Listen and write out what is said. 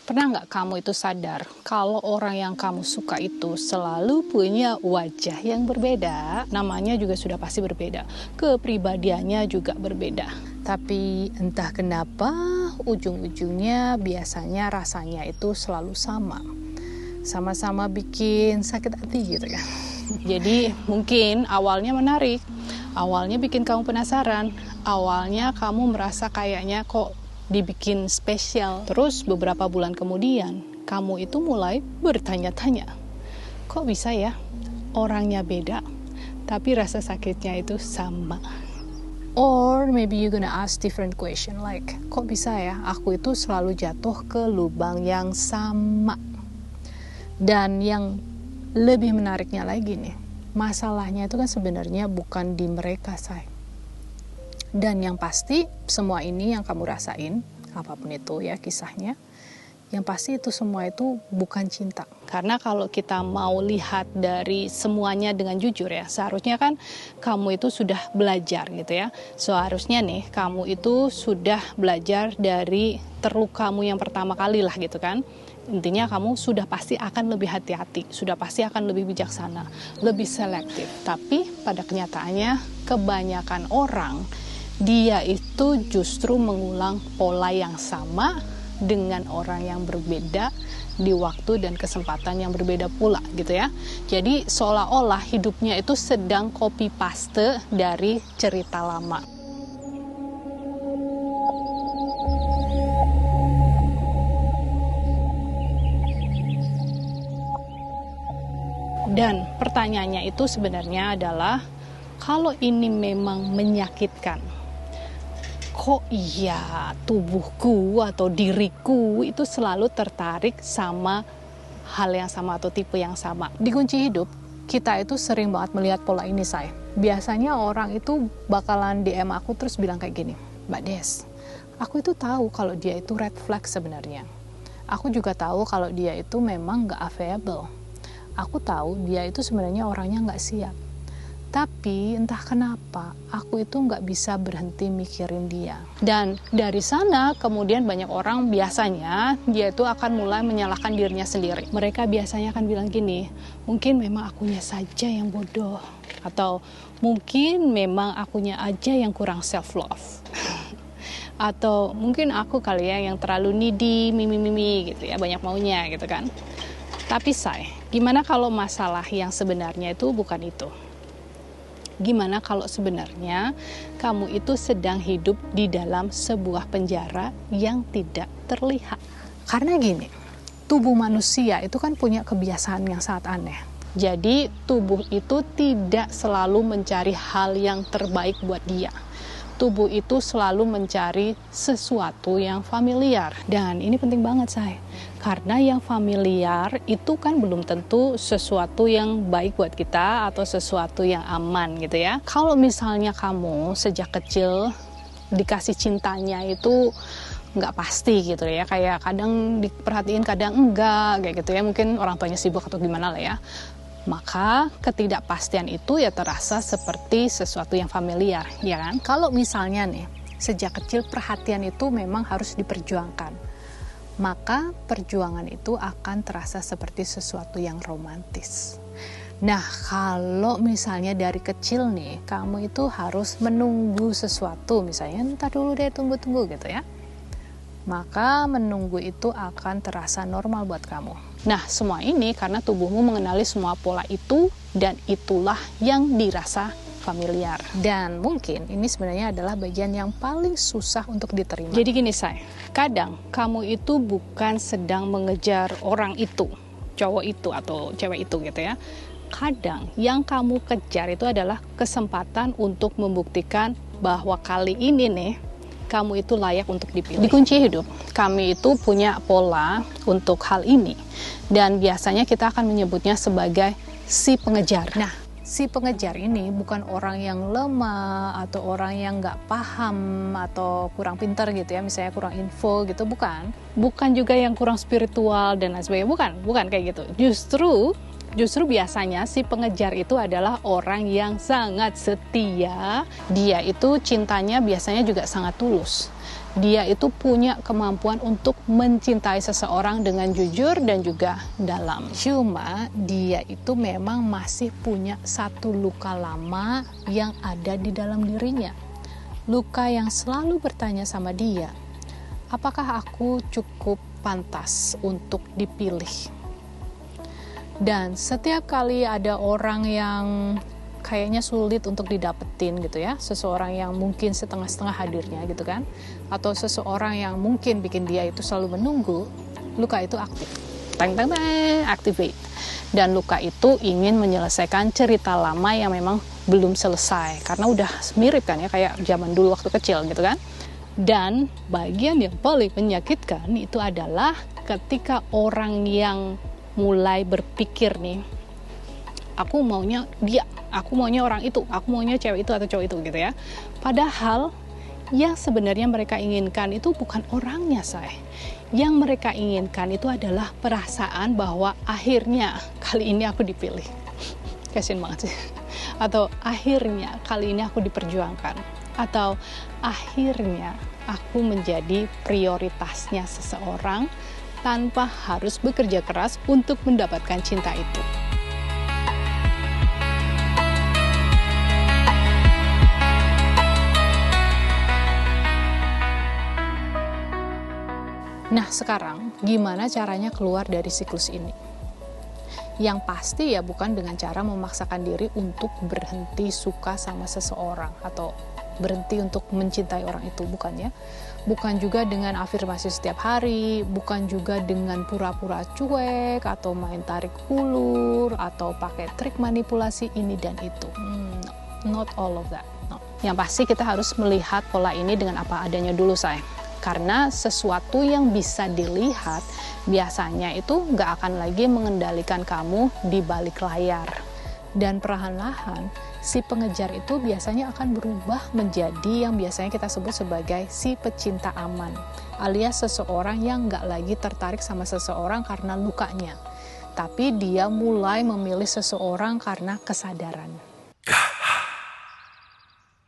Pernah nggak kamu itu sadar kalau orang yang kamu suka itu selalu punya wajah yang berbeda, namanya juga sudah pasti berbeda, kepribadiannya juga berbeda. Tapi entah kenapa ujung-ujungnya biasanya rasanya itu selalu sama. Sama-sama bikin sakit hati gitu kan. Jadi mungkin awalnya menarik, awalnya bikin kamu penasaran, awalnya kamu merasa kayaknya kok dibikin spesial. Terus beberapa bulan kemudian, kamu itu mulai bertanya-tanya, kok bisa ya orangnya beda, tapi rasa sakitnya itu sama. Or maybe you gonna ask different question like, kok bisa ya aku itu selalu jatuh ke lubang yang sama. Dan yang lebih menariknya lagi nih, masalahnya itu kan sebenarnya bukan di mereka, say. Dan yang pasti semua ini yang kamu rasain, apapun itu ya kisahnya, yang pasti itu semua itu bukan cinta. Karena kalau kita mau lihat dari semuanya dengan jujur ya, seharusnya kan kamu itu sudah belajar gitu ya. Seharusnya nih kamu itu sudah belajar dari terlukamu yang pertama kali lah gitu kan. Intinya kamu sudah pasti akan lebih hati-hati, sudah pasti akan lebih bijaksana, lebih selektif. Tapi pada kenyataannya kebanyakan orang dia itu justru mengulang pola yang sama dengan orang yang berbeda di waktu dan kesempatan yang berbeda pula gitu ya. Jadi seolah-olah hidupnya itu sedang copy paste dari cerita lama. Dan pertanyaannya itu sebenarnya adalah, kalau ini memang menyakitkan, kok iya tubuhku atau diriku itu selalu tertarik sama hal yang sama atau tipe yang sama. Di kunci hidup, kita itu sering banget melihat pola ini, say. Biasanya orang itu bakalan DM aku terus bilang kayak gini, Mbak Des, aku itu tahu kalau dia itu red flag sebenarnya. Aku juga tahu kalau dia itu memang gak available. Aku tahu dia itu sebenarnya orangnya gak siap. Tapi entah kenapa aku itu nggak bisa berhenti mikirin dia. Dan dari sana kemudian banyak orang biasanya dia itu akan mulai menyalahkan dirinya sendiri. Mereka biasanya akan bilang gini, mungkin memang akunya saja yang bodoh. Atau mungkin memang akunya aja yang kurang self love. Atau mungkin aku kali ya yang terlalu needy, mimi gitu ya, banyak maunya gitu kan. Tapi say, gimana kalau masalah yang sebenarnya itu bukan itu? Gimana kalau sebenarnya kamu itu sedang hidup di dalam sebuah penjara yang tidak terlihat? Karena gini, tubuh manusia itu kan punya kebiasaan yang sangat aneh. Jadi tubuh itu tidak selalu mencari hal yang terbaik buat dia. Tubuh itu selalu mencari sesuatu yang familiar. Dan ini penting banget, say. Karena yang familiar itu kan belum tentu sesuatu yang baik buat kita atau sesuatu yang aman gitu ya. Kalau misalnya kamu sejak kecil dikasih cintanya itu nggak pasti gitu ya. Kayak kadang diperhatiin, kadang enggak kayak gitu ya. Mungkin orang tuanya sibuk atau gimana lah ya. Maka ketidakpastian itu ya terasa seperti sesuatu yang familiar, ya kan? Kalau misalnya nih, sejak kecil perhatian itu memang harus diperjuangkan, maka perjuangan itu akan terasa seperti sesuatu yang romantis. Nah, kalau misalnya dari kecil nih, kamu itu harus menunggu sesuatu, misalnya entar dulu deh, tunggu-tunggu gitu ya. Maka menunggu itu akan terasa normal buat kamu. Nah, semua ini karena tubuhmu mengenali semua pola itu dan itulah yang dirasa familiar. Dan mungkin ini sebenarnya adalah bagian yang paling susah untuk diterima. Jadi gini, say, kadang kamu itu bukan sedang mengejar orang itu, cowok itu atau cewek itu gitu ya. Kadang yang kamu kejar itu adalah kesempatan untuk membuktikan bahwa kali ini nih kamu itu layak untuk dipilih. Di kunci hidup, kami itu punya pola untuk hal ini. Dan biasanya kita akan menyebutnya sebagai si pengejar. Nah, si pengejar ini bukan orang yang lemah atau orang yang nggak paham atau kurang pintar gitu ya, misalnya kurang info gitu, bukan. Bukan juga yang kurang spiritual dan lain sebagainya, bukan kayak gitu. Justru biasanya si pengejar itu adalah orang yang sangat setia. Dia itu cintanya biasanya juga sangat tulus. dia itu punya kemampuan untuk mencintai seseorang dengan jujur dan juga dalam. Cuma dia itu memang masih punya satu luka lama yang ada di dalam dirinya. Luka yang selalu bertanya sama dia, apakah aku cukup pantas untuk dipilih? Dan setiap kali ada orang yang kayaknya sulit untuk didapetin gitu ya, seseorang yang mungkin setengah-setengah hadirnya gitu kan, atau seseorang yang mungkin bikin dia itu selalu menunggu, luka itu aktif, activate. Dan luka itu ingin menyelesaikan cerita lama yang memang belum selesai, karena udah mirip kan ya, kayak zaman dulu waktu kecil gitu kan. Dan bagian yang paling menyakitkan itu adalah ketika orang yang mulai berpikir nih, aku maunya dia, aku maunya orang itu, aku maunya cewek itu atau cowok itu gitu ya. Padahal yang sebenarnya mereka inginkan itu bukan orangnya, say. Yang mereka inginkan itu adalah perasaan bahwa akhirnya kali ini aku dipilih. Kasian banget sih. Atau akhirnya kali ini aku diperjuangkan. Atau akhirnya aku menjadi prioritasnya seseorang tanpa harus bekerja keras untuk mendapatkan cinta itu. Nah sekarang, gimana caranya keluar dari siklus ini? Yang pasti ya bukan dengan cara memaksakan diri untuk berhenti suka sama seseorang atau berhenti untuk mencintai orang itu, bukan ya. Bukan juga dengan afirmasi setiap hari, bukan juga dengan pura-pura cuek atau main tarik ulur atau pakai trik manipulasi ini dan itu. No, not all of that. No. Yang pasti kita harus melihat pola ini dengan apa adanya dulu, say. Karena sesuatu yang bisa dilihat biasanya itu nggak akan lagi mengendalikan kamu di balik layar. Dan perlahan-lahan si pengejar itu biasanya akan berubah menjadi yang biasanya kita sebut sebagai si pecinta aman, alias seseorang yang nggak lagi tertarik sama seseorang karena lukanya, tapi dia mulai memilih seseorang karena kesadaran.